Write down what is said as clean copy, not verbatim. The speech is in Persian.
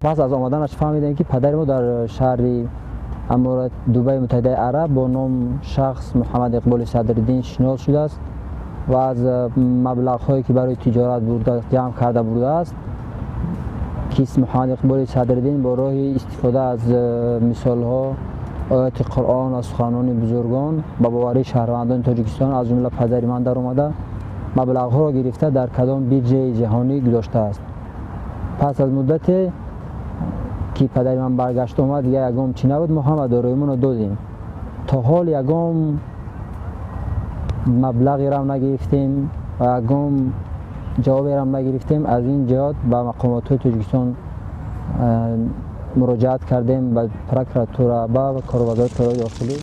پس از آمدنش فهمیدیم که پدر ما در شهر امارات دبی متحده عرب با نام شخص محمد اقبال صدرالدین شناخته شده است و از مبلغ هایی که برای تجارت برده جمع کرده بوده است. که محمد اقبال صدرالدین با راه استفاده از مثال ها آیات قرآن و سخنان بزرگان با باوری شهروندان تاجیکستان از جمله پدر من در آمده مبلغ ها را گرفته در کدام بیرژه جهانی گذاشته است. پس از مدت که پدر من برگشت آمد دیگه یگام چی نبود، ما هم داراییمون رو دادیم. تا حال یگام مبلغی را نگرفتیم و یگام جوابی را نگرفتیم. از این جهات به مقامات تاجیکستان مراجعت کردیم به پروکراتور و کارگزار داخلی.